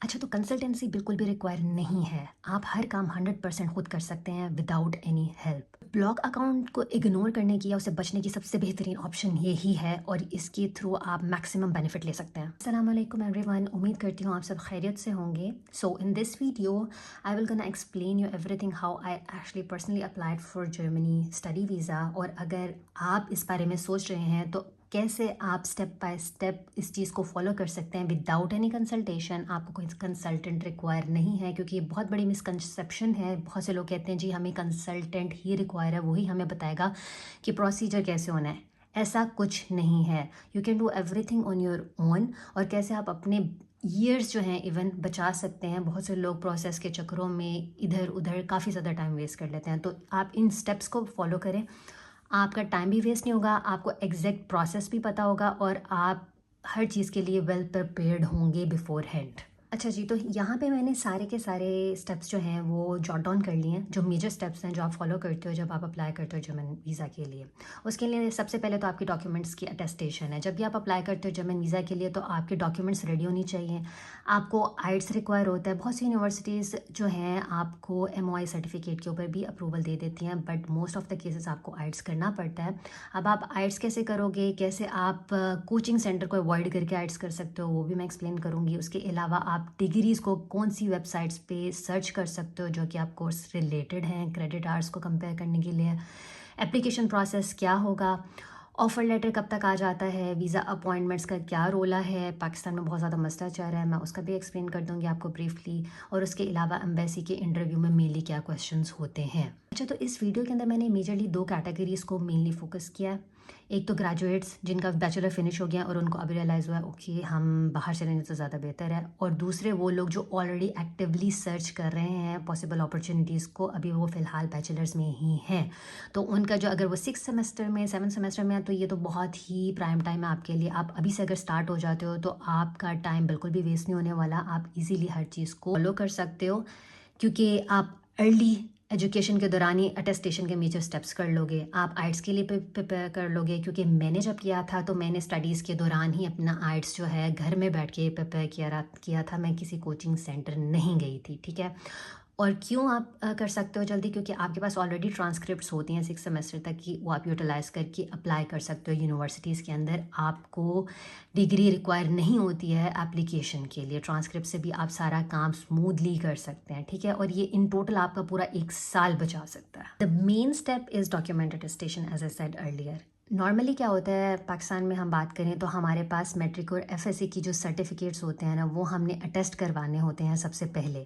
अच्छा, तो कंसल्टेंसी बिल्कुल भी रिक्वायर नहीं है। आप हर काम 100% खुद कर सकते हैं without any help. Blog account को इग्नोर करने की या उससे बचने की सबसे बेहतरीन ऑप्शन यही है और इसके थ्रू आप मैक्सिमम बेनिफिट ले सकते हैं। अस्सलाम वालेकुम एवरीवन, उम्मीद करती हूँ आप सब खैरियत से होंगे। So in this video I will gonna explain you everything how I actually personally applied for Germany study visa. और अगर आप इस बारे में सोच रहे हैं तो कैसे आप स्टेप बाय स्टेप इस चीज़ को फॉलो कर सकते हैं विदाउट एनी कंसल्टेशन। आपको कोई कंसल्टेंट रिक्वायर नहीं है, क्योंकि ये बहुत बड़ी मिसकंसेप्शन है। बहुत से लोग कहते हैं जी हमें कंसल्टेंट ही रिक्वायर है, वही हमें बताएगा कि प्रोसीजर कैसे होना है। ऐसा कुछ नहीं है। You can do everything on your own. और कैसे आप अपने ईयर्स जो हैं इवन बचा सकते हैं। बहुत से लोग प्रोसेस के चक्करों में इधर उधर काफ़ी ज़्यादा टाइम वेस्ट कर लेते हैं। तो आप इन स्टेप्स को फॉलो करें, आपका टाइम भी वेस्ट नहीं होगा, आपको एग्जैक्ट प्रोसेस भी पता होगा और आप हर चीज़ के लिए वेल प्रिपेयर्ड होंगे बिफोर हैंड। अच्छा जी, तो यहाँ पे मैंने सारे के सारे स्टेप्स जो हैं वो जॉट डाउन कर लिए हैं, जो मेजर स्टेप्स हैं जो आप फॉलो करते हो जब आप अप्लाई करते हो जर्मन वीज़ा के लिए। उसके लिए सबसे पहले तो आपकी डॉक्यूमेंट्स की अटेस्टेशन है। जब भी आप अप्लाई करते हो जर्मन वीज़ा के लिए तो आपके डॉक्यूमेंट्स रेडी होनी चाहिए। आपको आइट्स रिक्वायर होता है। बहुत सी यूनिवर्सिटीज़ जो हैं आपको MOI सर्टिफिकेट के ऊपर भी अप्रूवल दे देती हैं, but most of the cases आपको आइट्स करना पड़ता है। अब आप आइट्स कैसे करोगे, कैसे आप कोचिंग सेंटर को अवॉइड करके आइट्स कर सकते हो, वो भी मैं एक्सप्लेन करूँगी। उसके अलावा आप डिग्रीज़ को कौन सी वेबसाइट्स पे सर्च कर सकते हो जो कि आप कोर्स रिलेटेड हैं, क्रेडिट आवर्स को कंपेयर करने के लिए। एप्लीकेशन प्रोसेस क्या होगा, ऑफ़र लेटर कब तक आ जाता है, वीज़ा अपॉइंटमेंट्स का क्या रोला है। पाकिस्तान में बहुत ज़्यादा मसला चल रहा है, मैं उसका भी एक्सप्लेन कर दूँगी आपको ब्रीफली। और उसके अलावा एम्बेसी के इंटरव्यू में मेनली क्या क्वेश्चंस होते हैं। अच्छा, तो इस वीडियो के अंदर मैंने मेजरली दो कैटेगरीज़ को मेनली फोकस किया है। एक तो ग्रेजुएट्स जिनका बैचलर फिनिश हो गया और उनको अभी रियलाइज़ हुआ है ओके हम बाहर चलेंगे तो ज़्यादा बेहतर है। और दूसरे वो लोग जो ऑलरेडी एक्टिवली सर्च कर रहे हैं पॉसिबल अपॉर्चुनिटीज़ को, अभी वो फ़िलहाल बैचलर्स में ही हैं। तो उनका जो अगर वो 6 सेमेस्टर में 7 सेमेस्टर में है तो ये तो बहुत ही प्राइम टाइम है आपके लिए। आप अभी से अगर स्टार्ट हो जाते हो तो आपका टाइम बिल्कुल भी वेस्ट नहीं होने वाला। आप इजीली हर चीज़ को फॉलो कर सकते हो, क्योंकि आप अर्ली एजुकेशन के दौरान ही अटेस्टेशन के मेजर स्टेप्स कर लोगे। आप आइट्स के लिए प्रिपेयर कर लोगे, क्योंकि मैंने जब किया था तो मैंने स्टडीज़ के दौरान ही अपना आइट्स जो है घर में बैठ के प्रिपेयर किया था। मैं किसी कोचिंग सेंटर नहीं गई थी, ठीक है। और क्यों आप कर सकते हो जल्दी, क्योंकि आपके पास ऑलरेडी ट्रांसक्रिप्ट्स होती हैं 6 सेमेस्टर तक की, वो आप यूटिलाइज़ करके अप्लाई कर सकते हो यूनिवर्सिटीज़ के अंदर। आपको डिग्री रिक्वायर नहीं होती है एप्लीकेशन के लिए। ट्रांसक्रिप्ट से भी आप सारा काम स्मूथली कर सकते हैं, ठीक है। और ये इन टोटल आपका पूरा 1 साल बचा सकता है। The main step is document attestation as I said earlier. Normally क्या होता है पाकिस्तान में हम बात करें तो हमारे पास मैट्रिक और FSC की जो सर्टिफिकेट्स होते हैं ना, वो हमने अटेस्ट करवाने होते हैं सबसे पहले।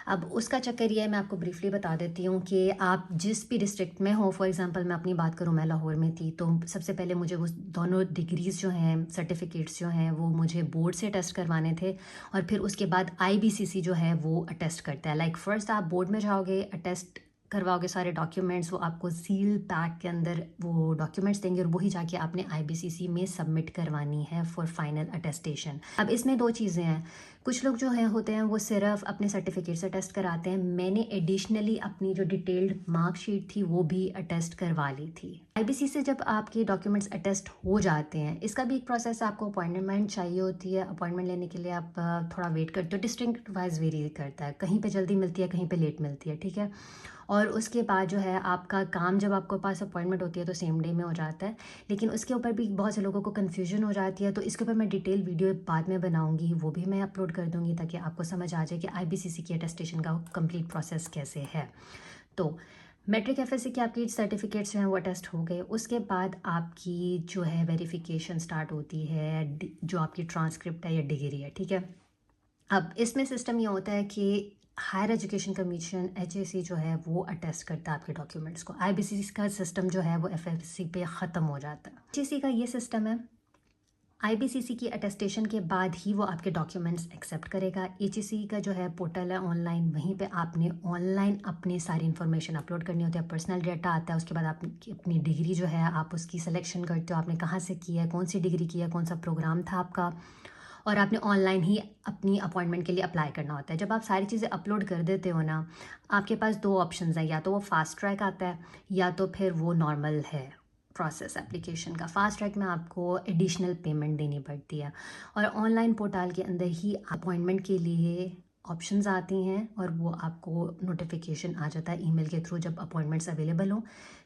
अब उसका चक्कर ये है, मैं आपको ब्रीफली बता देती हूँ कि आप जिस भी डिस्ट्रिक्ट में हो, फॉर एग्जांपल मैं अपनी बात करूँ, मैं लाहौर में थी, तो सबसे पहले मुझे वो दोनों डिग्रीज़ जो हैं, सर्टिफिकेट्स जो हैं, वो मुझे बोर्ड से अटेस्ट करवाने थे। और फिर उसके बाद IBCC जो है वो अटेस्ट करता है। लाइक फ़र्स्ट आप बोर्ड में जाओगे, अटेस्ट करवाओगे सारे डॉक्यूमेंट्स, वो आपको सील पैक के अंदर वो डॉक्यूमेंट्स देंगे और वही जाके आपने IBCC में सबमिट करवानी है फॉर फाइनल अटेस्टेशन। अब इसमें दो चीज़ें हैं। कुछ लोग जो हैं होते हैं वो सिर्फ अपने सर्टिफिकेट से अटेस्ट कराते हैं। मैंने एडिशनली अपनी जो डिटेल्ड मार्कशीट थी वो भी अटेस्ट करवा ली थी। IBC से जब आपके डॉक्यूमेंट्स अटेस्ट हो जाते हैं, इसका भी एक प्रोसेस है, आपको अपॉइंटमेंट चाहिए होती है। अपॉइंटमेंट लेने के लिए आप थोड़ा वेट करते हो। डिस्ट्रिक्ट वाइज वेरी करता है, कहीं पे जल्दी मिलती है, कहीं पे लेट मिलती है, ठीक है। और उसके बाद जो है आपका काम, जब आपके पास अपॉइंटमेंट होती है तो सेम डे में हो जाता है। लेकिन उसके ऊपर भी बहुत से लोगों को कन्फ्यूजन हो जाती है, तो इसके ऊपर मैं डिटेल वीडियो बाद में बनाऊंगी, वो भी मैं अपलोड कर दूंगी ताकि आपको समझ आ जाए कि IBCC की अटेस्टेशन का कंप्लीट प्रोसेस कैसे है। तो मैट्रिक FSC के आपकी सर्टिफिकेट्स जो हैं वो अटेस्ट हो गए। उसके बाद आपकी जो है वेरिफिकेशन स्टार्ट होती है, जो आपकी ट्रांसक्रिप्ट है या डिग्री है, ठीक है। अब इसमें सिस्टम ये होता है कि हायर एजुकेशन कमीशन HAC जो है वो अटेस्ट करता है आपके डॉक्यूमेंट्स को। IBCC का सिस्टम जो है वो FSC पे ख़त्म हो जाता है। HAC का ये सिस्टम है, IBCC की अटेस्टेशन के बाद ही वो आपके डॉक्यूमेंट्स एक्सेप्ट करेगा। HAC का जो है पोर्टल है ऑनलाइन, वहीं पे आपने ऑनलाइन अपनी सारी इन्फॉर्मेशन अपलोड करनी होती है। पर्सनल डाटा आता है, उसके बाद आप अपनी डिग्री जो है आप उसकी सिलेक्शन करते हो, आपने कहाँ से किया है, कौन सी डिग्री की है, कौन सा प्रोग्राम था आपका, और आपने ऑनलाइन ही अपनी अपॉइंटमेंट के लिए अप्लाई करना होता है। जब आप सारी चीज़ें अपलोड कर देते हो ना, आपके पास दो ऑप्शंस हैं, या तो वो फास्ट ट्रैक आता है या तो फिर वो नॉर्मल है, प्रोसेस एप्लीकेशन का। फास्ट ट्रैक में आपको एडिशनल पेमेंट देनी पड़ती है और ऑनलाइन पोर्टल के अंदर ही अपॉइंटमेंट के लिए ऑप्शंस आती हैं और वो आपको नोटिफिकेशन आ जाता है ईमेल के थ्रू जब अपॉइंटमेंट्स अवेलेबल हों।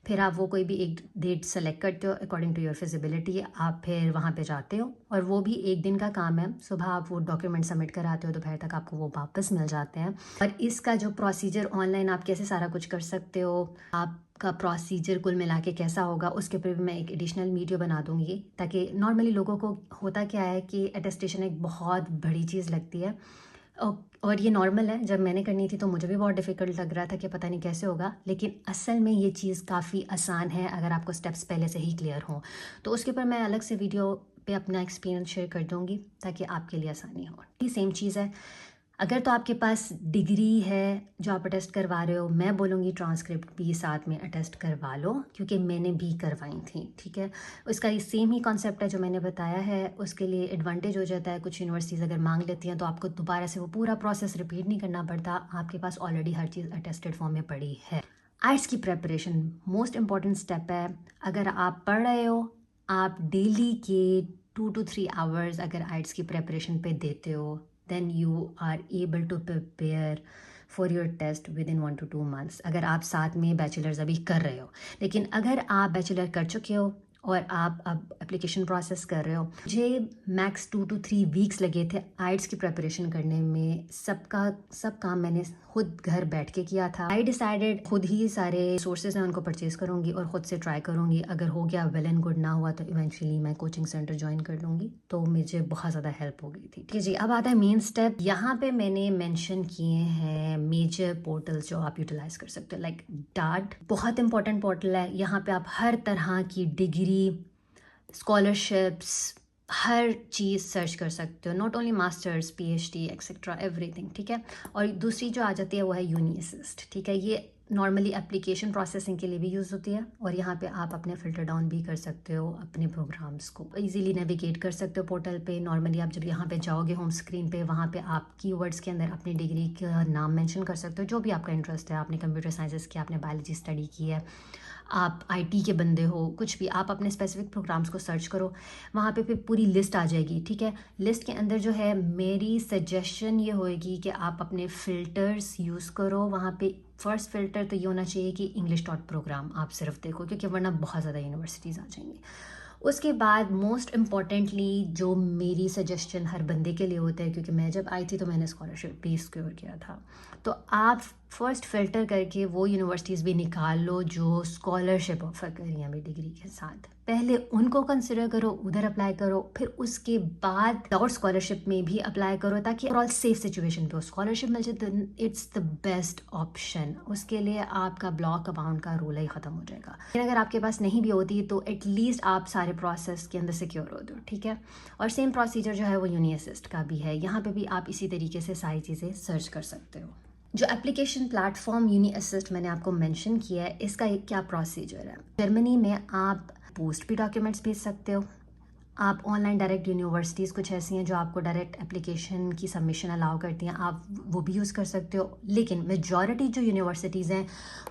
फिर आप वो कोई भी एक डेट सेलेक्ट करते हो अकॉर्डिंग टू योर फिजिबिलिटी, आप फिर वहाँ पे जाते हो और वो भी एक दिन का काम है। सुबह आप वो डॉक्यूमेंट सबमिट कराते हो, दोपहर तक आपको वो वापस मिल जाते हैं। और इसका जो प्रोसीजर ऑनलाइन आप कैसे सारा कुछ कर सकते हो, आपका प्रोसीजर कुल मिला के कैसा होगा, उसके ऊपर भी मैं एक एडिशनल वीडियो बना दूंगी, ताकि नॉर्मली लोगों को होता क्या है कि अटेस्टेशन एक बहुत बड़ी चीज़ लगती है और ये नॉर्मल है। जब मैंने करनी थी तो मुझे भी बहुत डिफ़िकल्ट लग रहा था कि पता नहीं कैसे होगा, लेकिन असल में ये चीज़ काफ़ी आसान है अगर आपको स्टेप्स पहले से ही क्लियर हों। तो उसके ऊपर मैं अलग से वीडियो पे अपना एक्सपीरियंस शेयर कर दूँगी ताकि आपके लिए आसानी हो। ये सेम चीज़ है, अगर तो आपके पास डिग्री है जो आप अटेस्ट करवा रहे हो, मैं बोलूँगी ट्रांसक्रिप्ट भी साथ में अटेस्ट करवा लो, क्योंकि मैंने भी करवाई थी। ठीक है, उसका ये सेम ही कॉन्सेप्ट है जो मैंने बताया है। उसके लिए एडवांटेज हो जाता है, कुछ यूनिवर्सिटीज़ अगर मांग लेती हैं तो आपको दोबारा से वो पूरा प्रोसेस रिपीट नहीं करना पड़ता, आपके पास ऑलरेडी हर चीज़ अटेस्टेड फॉर्म में पड़ी है। आइट्स की प्रेपरेशन मोस्ट इम्पॉर्टेंट स्टेप है। अगर आप पढ़ रहे हो, आप डेली के 2 to 3 आवर्स अगर आइट्स की प्रेपरेशन पे देते हो, then you are able to prepare for your test within 1 to 2 months। अगर आप साथ में बैचलर्स अभी कर रहे हो, लेकिन अगर आप बैचलर कर चुके हो और आप अब एप्लीकेशन प्रोसेस कर रहे हो, मुझे मैक्स 2 to 3 वीक्स लगे थे आइट्स की प्रेपरेशन करने में। सब काम मैंने खुद घर बैठ के किया था। आई डिसाइडेड खुद ही सारे सोर्सेज हैं उनको परचेज करूँगी और ख़ुद से ट्राई करूँगी। अगर हो गया वेल एंड गुड, ना हुआ तो इवेंचुअली मैं कोचिंग सेंटर ज्वाइन कर लूँगी। तो मुझे बहुत ज़्यादा हेल्प हो गई थी। ठीक है जी, अब आता है मेन स्टेप। यहाँ पे मैंने मेंशन किए हैं मेजर पोर्टल्स जो आप यूटिलाइज कर सकते हो, लाइक डाट बहुत इंपॉर्टेंट पोर्टल है। यहाँ पे आप हर तरह की डिग्री, स्कॉलरशिप्स, हर चीज़ सर्च कर सकते हो, not only masters, PhD etcetera everything. ठीक है, और दूसरी जो आ जाती है वो है यूनी असिस्ट। ठीक है, ये नॉर्मली एप्लीकेशन प्रोसेसिंग के लिए भी यूज़ होती है और यहाँ पे आप अपने फ़िल्टर डाउन भी कर सकते हो, अपने प्रोग्राम्स को इजीली नेविगेट कर सकते हो पोर्टल पे। नॉर्मली आप जब यहाँ पे जाओगे होम स्क्रीन पे, वहाँ पे आप कीवर्ड्स के अंदर अपनी डिग्री का नाम मेंशन कर सकते हो, जो भी आपका इंटरेस्ट है। आपने कंप्यूटर साइंसेस किया, आपने बायोलॉजी स्टडी की है, आप आईटी के बंदे हो, कुछ भी, आप अपने स्पेसिफिक प्रोग्राम्स को सर्च करो, वहाँ पे फिर पूरी लिस्ट आ जाएगी। ठीक है, लिस्ट के अंदर जो है मेरी सजेशन ये होएगी कि आप अपने फ़िल्टर्स यूज़ करो। वहाँ पे फर्स्ट फ़िल्टर तो ये होना चाहिए कि इंग्लिश डॉट प्रोग्राम आप सिर्फ देखो, क्योंकि वरना बहुत ज़्यादा यूनिवर्सिटीज़ आ जाएंगी। उसके बाद मोस्ट इम्पॉर्टेंटली जो मेरी सजेशन हर बंदे के लिए होता है, क्योंकि मैं जब आई थी तो मैंने स्कॉलरशिप भी सिक्योर किया था, तो आप फर्स्ट फ़िल्टर करके वो यूनिवर्सिटीज़ भी निकाल लो जो स्कॉलरशिप ऑफ़र कर रही हैं मेरी डिग्री के साथ। पहले उनको कंसिडर करो, उधर अप्लाई करो, फिर उसके बाद और स्कॉलरशिप में भी अप्लाई करो, ताकि ओवरऑल सेफ सिचुएशन पे हो। स्कॉलरशिप मिल जाए तो इट्स द बेस्ट ऑप्शन। उसके लिए आपका ब्लॉक अमाउंट का रूल ही ख़त्म हो जाएगा। लेकिन अगर आपके पास नहीं भी होती तो एटलीस्ट आप सारे प्रोसेस के अंदर सिक्योर हो दो। ठीक है, और सेम प्रोसीजर जो है वो यूनी असिस्ट का भी है। यहाँ पे भी आप इसी तरीके से सारी चीज़ें सर्च कर सकते हो। जो एप्लीकेशन प्लेटफॉर्म यूनी असिस्ट मैंने आपको मेंशन किया है, इसका क्या प्रोसीजर है। जर्मनी में आप पोस्ट भी डॉक्यूमेंट्स भेज सकते हो। आप ऑनलाइन डायरेक्ट यूनिवर्सिटीज़ कुछ ऐसी हैं जो आपको डायरेक्ट एप्लीकेशन की सबमिशन अलाउ करती हैं, आप वो भी यूज़ कर सकते हो। लेकिन मेजॉरिटी जो यूनिवर्सिटीज़ हैं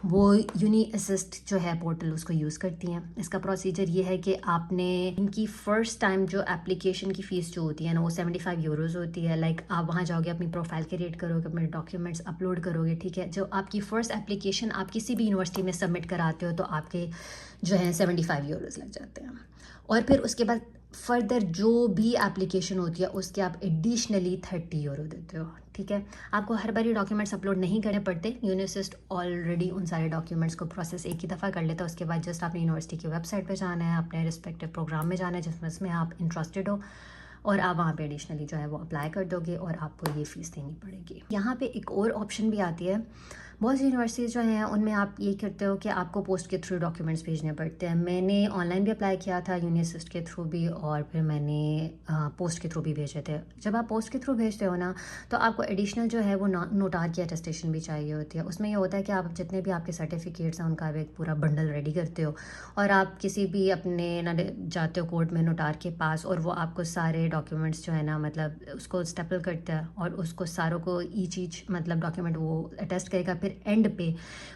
वो यूनी असिस्ट जो है पोर्टल उसको यूज़ करती हैं। इसका प्रोसीजर ये है कि आपने इनकी फ़र्स्ट टाइम जो एप्लीकेशन की फ़ीस जो होती है ना, वो 75 यूरोज़ होती है। लाइक आप वहाँ जाओगे, अपनी प्रोफाइल क्रिएट करोगे, अपने डॉक्यूमेंट्स अपलोड करोगे। ठीक है, जो आपकी फ़र्स्ट एप्लीकेशन आप किसी भी यूनिवर्सिटी में सबमिट कराते हो तो आपके जो है 75 यूरोज़ लग जाते हैं। और फिर उसके बाद फर्दर जो भी एप्लीकेशन होती है उसके आप एडिशनली 30 यूरो देते हो। ठीक है, आपको हर बारी डॉक्यूमेंट्स अपलोड नहीं करने पड़ते। यूनी असिस्ट ऑलरेडी उन सारे डॉक्यूमेंट्स को प्रोसेस एक ही दफ़ा कर लेता है। उसके बाद जस्ट आपने यूनिवर्सिटी की वेबसाइट पे जाना है, अपने रिस्पेक्टिव प्रोग्राम में जाना है जिसमें आप इंटरेस्टेड हो, और आप वहाँ पे एडिशनली जो है वो अप्लाई कर दोगे और आपको ये फ़ीस देनी पड़ेगी। यहाँ पे एक और ऑप्शन भी आती है। बहुत सी यूनिवर्सिटीज़ जो हैं उनमें आप ये करते हो कि आपको पोस्ट के थ्रू डॉक्यूमेंट्स भेजने पड़ते हैं। मैंने ऑनलाइन भी अप्लाई किया था, यूनी असिस्ट के थ्रू भी, और फिर मैंने पोस्ट के थ्रू भी भेजे थे। जब आप पोस्ट के थ्रू भेजते हो ना, तो आपको एडिशनल जो है वो नोटार की अटेस्टेशन भी चाहिए होती है। उसमें ये होता है कि आप जितने भी आपके सर्टिफिकेट्स हैं उनका एक पूरा बंडल रेडी करते हो और आप किसी भी अपने ना जाते हो कोर्ट में नोटार के पास, और वो आपको सारे डॉक्यूमेंट्स जो है ना, मतलब उसको स्टेपल करता है और उसको सारों को ईच मतलब डॉक्यूमेंट वो अटेस्ट करेगा। फिर एंड पे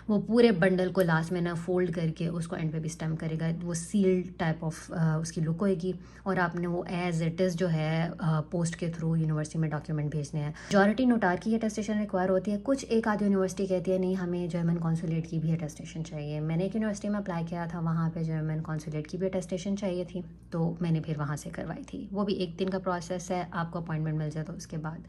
वो पूरे बंडल को लास्ट में ना फोल्ड करके उसको एंड पे भी स्टैम्प करेगा। वो सील्ड टाइप ऑफ उसकी लुक होएगी और आपने वो एज इट इज़ जो है पोस्ट के थ्रू यूनिवर्सिटी में डॉक्यूमेंट भेजने हैं। मेजॉरिटी नोटार की अटेस्टेशन रिक्वायर होती है, कुछ एक आधी यूनिवर्सिटी कहती है नहीं हमें जर्मन कॉन्सुलेट की भी अटेस्टेशन चाहिए। मैंने एक यूनिवर्सिटी में अप्लाई किया था, वहाँ पे जर्मन कॉन्सुलेट की भी अटेस्टेशन चाहिए थी, तो मैंने फिर वहाँ से करवाई थी। वो भी 1 दिन का प्रोसेस है, आपको अपॉइंटमेंट मिल जाए तो उसके बाद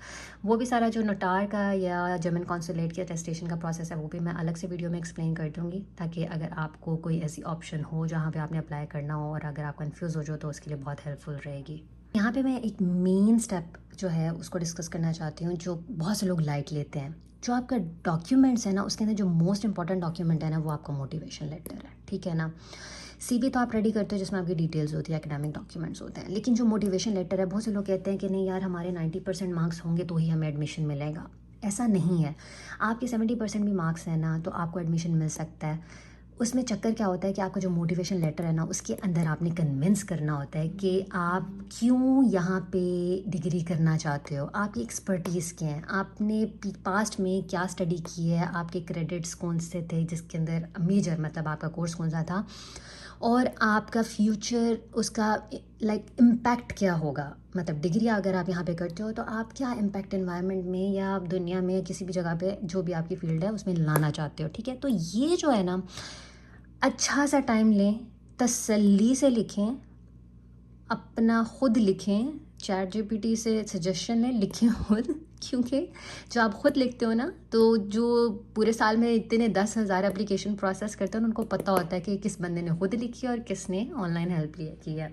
वो भी सारा जो नोटार का या जर्मन कॉन्सुलेट की अटेस्टेशन का प्रोसेस है वो भी मैं अलग से वीडियो में एक्सप्लेन कर दूँगी, ताकि अगर आपको कोई ऐसी ऑप्शन हो जहाँ पे आपने अप्लाई करना हो और अगर आप कंफ्यूज हो जाओ तो उसके लिए बहुत हेल्पफुल रहेगी। यहाँ पे मैं एक मेन स्टेप जो है उसको डिस्कस करना चाहती हूँ, जो बहुत से लोग लाइट लेते हैं। जो आपका डॉक्यूमेंट्स है ना, उसके अंदर जो मोस्ट इंपॉर्टेंट डॉक्यूमेंट है ना, वो आपका मोटिवेशन लेटर है, ठीक है ना। सीवी तो आप रेडी करते हो जिसमें आपकी डिटेल्स होती है, एकेडमिक डॉक्यूमेंट्स होते हैं, लेकिन जो मोटिवेशन लेटर है, बहुत से लोग कहते हैं कि नहीं यार हमारे 90% मार्क्स होंगे तो ही हमें एडमिशन मिलेगा। ऐसा नहीं है, आपके 70% भी मार्क्स हैं ना तो आपको एडमिशन मिल सकता है। उसमें चक्कर क्या होता है कि आपका जो मोटिवेशन लेटर है ना, उसके अंदर आपने कन्विंस करना होता है कि आप क्यों यहाँ पे डिग्री करना चाहते हो, आपकी एक्सपर्टीज़ क्या है, आपने पास्ट में क्या स्टडी की है, आपके क्रेडिट्स कौन से थे जिसके अंदर मेजर मतलब आपका कोर्स कौन सा था, और आपका फ्यूचर उसका लाइक इम्पैक्ट क्या होगा। मतलब डिग्री अगर आप यहाँ पे करते हो तो आप क्या इम्पैक्ट एनवायरनमेंट में या आप दुनिया में किसी भी जगह पे जो भी आपकी फील्ड है उसमें लाना चाहते हो, ठीक है। तो ये जो है ना, अच्छा सा टाइम लें, तसल्ली से लिखें, अपना खुद लिखें, चैट जीपीटी से सजेशन लें, लिखें खुद क्योंकि जो आप खुद लिखते हो ना, तो जो पूरे साल में इतने 10,000 एप्लीकेशन प्रोसेस करते हैं उनको पता होता है कि किस बंदे ने खुद लिखी है और किसने ऑनलाइन हेल्प की है।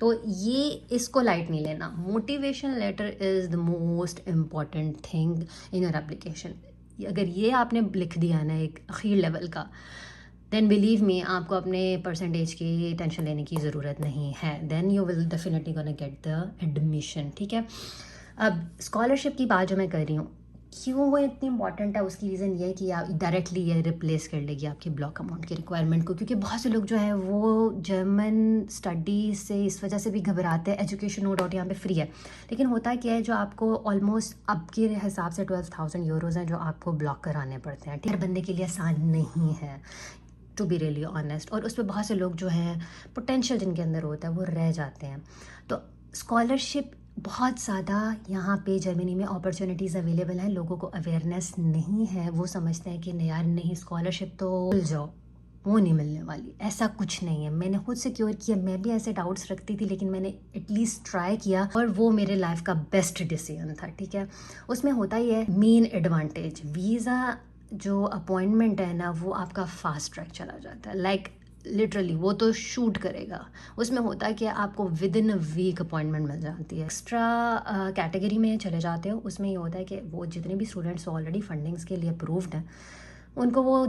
तो ये इसको लाइट नहीं लेना। Motivation letter is the most important thing in your application. अगर ये आपने लिख दिया ना एक आखिर लेवल का, देन बिलीव मी आपको अपने परसेंटेज की टेंशन लेने की ज़रूरत नहीं है। Then you will definitely gonna get the admission, ठीक है। अब स्कॉलरशिप की बात जो मैं कर रही हूँ, क्यों वो इतनी इंपॉर्टेंट है, उसकी रीज़न ये है कि आप डायरेक्टली ये रिप्लेस कर लेगी आपकी ब्लॉक अमाउंट की रिक्वायरमेंट को। क्योंकि बहुत से लोग जो है वो जर्मन स्टडी से इस वजह से भी घबराते हैं। एजुकेशन नो डाउट यहाँ पे फ्री है, लेकिन होता क्या है, जो आपको ऑलमोस्ट अब के हिसाब से 12,000 यूरोज़ हैं जो आपको ब्लॉक कराने पड़ते हैं। हर बंदे के लिए आसान नहीं है, टू बी रियली ऑनेस्ट, और उस पर बहुत से लोग जो हैं पोटेंशियल जिनके अंदर होता है वो रह जाते हैं। तो स्कॉलरशिप बहुत ज़्यादा यहाँ पे जर्मनी में अपॉर्चुनिटीज़ अवेलेबल हैं। लोगों को अवेयरनेस नहीं है, वो समझते हैं कि नहीं यार नहीं स्कॉलरशिप तो भूल जाओ, वो नहीं मिलने वाली। ऐसा कुछ नहीं है, मैंने खुद सिक्योर किया, मैं भी ऐसे डाउट्स रखती थी लेकिन मैंने एटलीस्ट ट्राई किया और वो मेरे लाइफ का बेस्ट डिसीजन था, ठीक है। उसमें होता ही है मेन एडवांटेज, वीज़ा जो अपॉइंटमेंट है ना वो आपका फास्ट ट्रैक चला जाता है, लाइक लिटरली वो तो शूट करेगा। उसमें होता है कि आपको within a week appointment मिल जाती है। एक्स्ट्रा कैटेगरी में चले जाते हो, उसमें ये होता है कि वो जितने भी स्टूडेंट्स ऑलरेडी फंडिंग्स के लिए अप्रूव्ड हैं उनको वो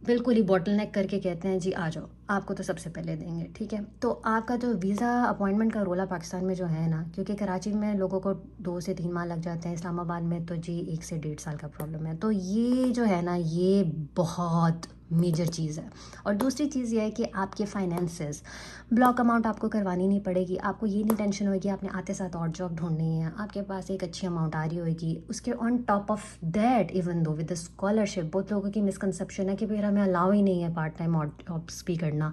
बिल्कुल ही बॉटल नेक करके कहते हैं जी आ जाओ, आपको तो सबसे पहले देंगे, ठीक है। तो आपका जो वीज़ा अपॉइंटमेंट का रोला पाकिस्तान में जो है ना, क्योंकि कराची में लोगों को 2 से 3 माह लग जाते हैं, इस्लामाबाद में तो जी 1 से 1.5 साल का प्रॉब्लम है। तो ये जो है ना ये बहुत मेजर चीज़ है। और दूसरी चीज़ ये है कि आपके फाइनेंसेस, ब्लॉक अमाउंट आपको करवानी नहीं पड़ेगी। आपको ये नहीं टेंशन होगी आपने आते साथ और जॉब ढूंढनी है, आपके पास एक अच्छी अमाउंट आ रही होगी। उसके on top of that, even though with the scholarship, बहुत लोगों की मिसकंसेप्शन है कि फिर हमें अलाउ ही नहीं है पार्ट टाइम और जॉब्स भी करना।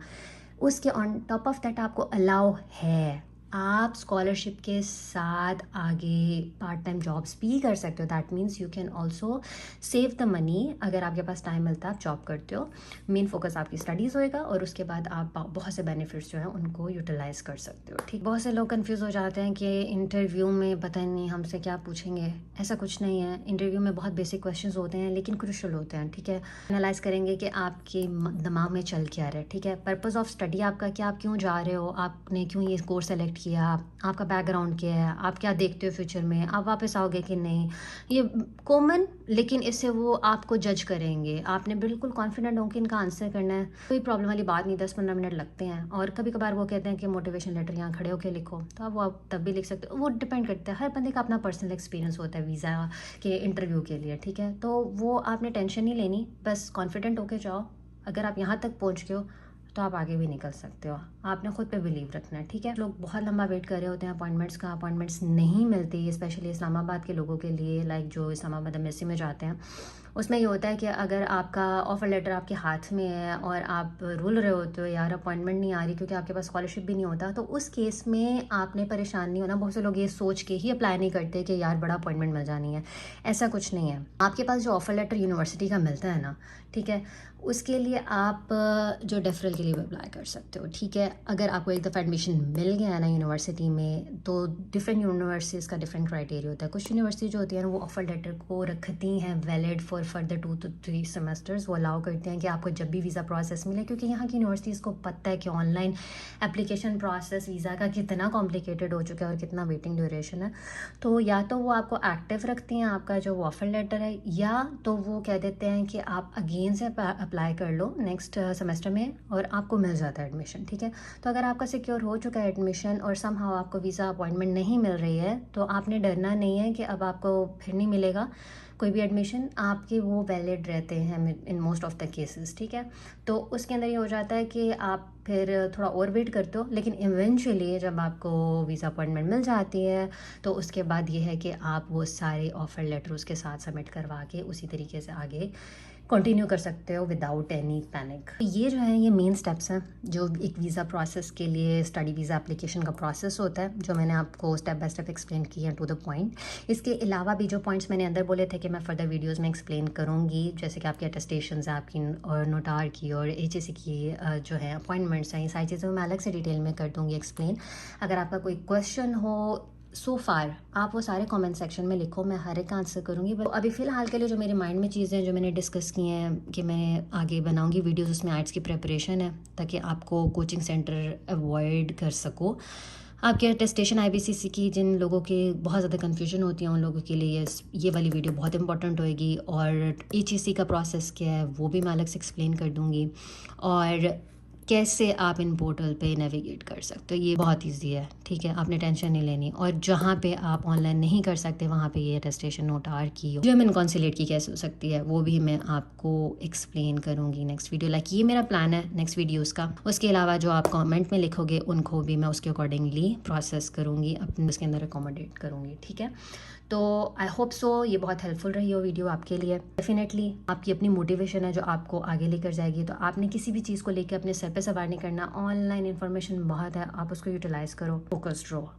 उसके ऑन टॉप ऑफ दैट आपको अलाउ है, आप स्कॉलरशिप के साथ आगे पार्ट टाइम जॉब्स भी कर सकते हो। That means you can also save the money. अगर आपके पास टाइम मिलता है आप जॉब करते हो, मेन फोकस आपकी स्टडीज़ होएगा और उसके बाद आप बहुत से बेनिफिट्स जो हैं उनको यूटिलाइज़ कर सकते हो, ठीक। बहुत से लोग कंफ्यूज हो जाते हैं कि इंटरव्यू में पता नहीं हमसे क्या पूछेंगे। ऐसा कुछ नहीं है, इंटरव्यू में बहुत बेसिक क्वेश्चंस होते हैं लेकिन क्रूशियल होते हैं, ठीक है। एनालाइज करेंगे कि आपके दिमाग में चल क्या रहा है, ठीक है। पर्पस ऑफ स्टडी आपका क्या, आप क्यों जा रहे हो, आपने क्यों ये कोर्स सेलेक्ट किया, आपका बैकग्राउंड क्या है, आप क्या देखते हो फ्यूचर में, आप वापस आओगे कि नहीं, ये कॉमन। लेकिन इससे वो आपको जज करेंगे, आपने बिल्कुल कॉन्फिडेंट होकर इनका आंसर करना है। कोई प्रॉब्लम वाली बात नहीं, 10-15 मिनट लगते हैं। और कभी कभार वो कहते हैं कि मोटिवेशन लेटर यहाँ खड़े होकर लिखो, तो आप वो तब भी लिख सकते हो। वो डिपेंड करता है, हर बंदे का अपना पर्सनल एक्सपीरियंस होता है वीज़ा के इंटरव्यू के लिए, ठीक है। तो वो आपने टेंशन नहीं लेनी, बस कॉन्फिडेंट होके जाओ। अगर आप यहाँ तक पहुँच गए हो तो आप आगे भी निकल सकते हो। आपने खुद पे बिलीव रखना है, ठीक है। लोग बहुत लंबा वेट कर रहे होते हैं अपॉइंटमेंट्स का, अपॉइंटमेंट्स नहीं मिलती, स्पेशली इस्लामाबाद के लोगों के लिए, लाइक जो इस्लामाबाद एमएससी में जाते हैं। उसमें ये होता है कि अगर आपका ऑफ़र लेटर आपके हाथ में है और आप रुल रहे होते हो यार अपॉइंटमेंट नहीं आ रही क्योंकि आपके पास स्कॉलरशिप भी नहीं होता, तो उस केस में आपने परेशान नहीं होना। बहुत से लोग ये सोच के ही अप्लाई नहीं करते कि यार बड़ा अपॉइंटमेंट मिल जानी है, ऐसा कुछ नहीं है। आपके पास जो ऑफ़र लेटर यूनिवर्सिटी का मिलता है ना, ठीक है, उसके लिए आप जो डेफरल के लिए भी अप्लाई कर सकते हो, ठीक है। अगर आपको एक दफ़ा एडमिशन मिल गया है ना यूनिवर्सिटी में, तो डिफरेंट यूनिवर्सिटीज़ का डिफरेंट क्राइटेरिया होता है। कुछ यूनिवर्सिटी जो होती है ना वो ऑफ़र लेटर को रखती हैं valid for further 2 to 3 semesters. वो अलाउ करते हैं कि आपको जब भी वीज़ा प्रोसेस मिले, क्योंकि यहाँ की यूनिवर्सिटीज़ को पता है कि ऑनलाइन एप्लीकेशन प्रोसेस वीज़ा का कितना कॉम्प्लिकेटेड हो चुका है और कितना वेटिंग ड्यूरेशन है। तो या तो वो आपको एक्टिव रखती हैं आपका जो ऑफ़र लेटर है, या तो वो कह देते हैं कि आप अगेन से अप्लाई कर लो नेक्स्ट सेमेस्टर में और आपको मिल जाता है एडमिशन, ठीक है। तो अगर आपका सिक्योर हो चुका है एडमिशन और समहाउ आपको वीज़ा अपॉइंटमेंट नहीं मिल रही है, तो आपने डरना नहीं है कि अब आपको फिर नहीं मिलेगा कोई भी एडमिशन। आपके वो वैलिड रहते हैं in most of the cases, ठीक है। तो उसके अंदर ये हो जाता है कि आप फिर थोड़ा और वेट करते हो, लेकिन इवेंचुअली जब आपको वीज़ा अपॉइंटमेंट मिल जाती है तो उसके बाद ये है कि आप वो सारे ऑफ़र लेटर उसके साथ सबमिट करवा के उसी तरीके से आगे कंटिन्यू कर सकते हो विदाउट एनी पैनिक। ये जो है ये मेन स्टेप्स हैं जो एक वीज़ा प्रोसेस के लिए, स्टडी वीज़ा एप्लीकेशन का प्रोसेस होता है, जो मैंने आपको स्टेप बाय स्टेप एक्सप्लेन किया टू द पॉइंट। इसके अलावा भी जो पॉइंट्स मैंने अंदर बोले थे कि मैं फर्दर वीडियोस में एक्सप्लेन करूँगी, जैसे कि आपकी अटेस्टेशंस है, आपकी और नोटार की और एचएससी की जो है अपॉइंटमेंट्स हैं, ये सारी चीज़ें मैं अलग से डिटेल में कर दूँगी एक्सप्लेन। अगर आपका कोई क्वेश्चन हो सो फार, आप वो सारे कमेंट सेक्शन में लिखो, मैं हर एक आंसर करूँगी। बट अभी फ़िलहाल के लिए जो मेरे माइंड में चीज़ें हैं जो मैंने डिस्कस की हैं कि मैं आगे बनाऊँगी वीडियोस, उसमें आइट्स की प्रिपरेशन है ताकि आपको कोचिंग सेंटर अवॉइड कर सको। आपके अटेस्टेशन आईबीसीसी की जिन लोगों के बहुत ज़्यादा कन्फ्यूजन होती है उन लोगों के लिए ये वाली वीडियो बहुत इंपॉर्टेंट होएगी। और एचईसी का प्रोसेस क्या है वो भी मैं अलग से एक्सप्लेन कर दूँगी, और कैसे आप इन पोर्टल पे नेविगेट कर सकते हो, ये बहुत इजी है, ठीक है। आपने टेंशन नहीं लेनी। और जहाँ पे आप ऑनलाइन नहीं कर सकते वहाँ पे ये अटेस्टेशन नोटार की, जर्मन कॉन्सुलेट की कैसे हो सकती है, वो भी मैं आपको एक्सप्लेन करूँगी नेक्स्ट वीडियो। लाइक ये मेरा प्लान है नेक्स्ट वीडियोज़ का। उसके अलावा जो आप कमेंट में लिखोगे उनको भी मैं उसके अकॉर्डिंगली प्रोसेस करूँगी, अपने उसके अंदर अकोमोडेट करूँगी, ठीक है। तो आई होप सो ये बहुत हेल्पफुल रही हो वीडियो आपके लिए। डेफिनेटली आपकी अपनी मोटिवेशन है जो आपको आगे लेकर जाएगी। तो आपने किसी भी चीज़ को लेकर अपने सर पे सवार नहीं करना। ऑनलाइन इन्फॉर्मेशन बहुत है, आप उसको यूटिलाइज़ करो, फोकस्ड रहो।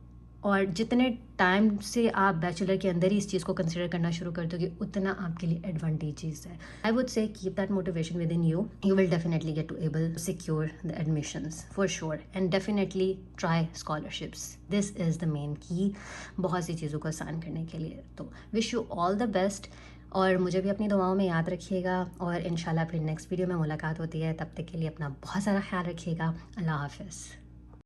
और जितने टाइम से आप बैचलर के अंदर ही इस चीज़ को कंसिडर करना शुरू कर दोगे उतना आपके लिए एडवांटेजेस है। I would say keep that motivation within you, you will definitely get to able to secure the admissions for sure, and definitely try scholarships. This is the main की बहुत सी चीज़ों को आसान करने के लिए। तो wish you all the best, और मुझे भी अपनी दुआओं में याद रखिएगा। और इंशाल्लाह फिर नेक्स्ट वीडियो में मुलाकात होती है, तब तक के लिए अपना बहुत सारा ख्याल रखिएगा। अल्लाह हाफ़िज़।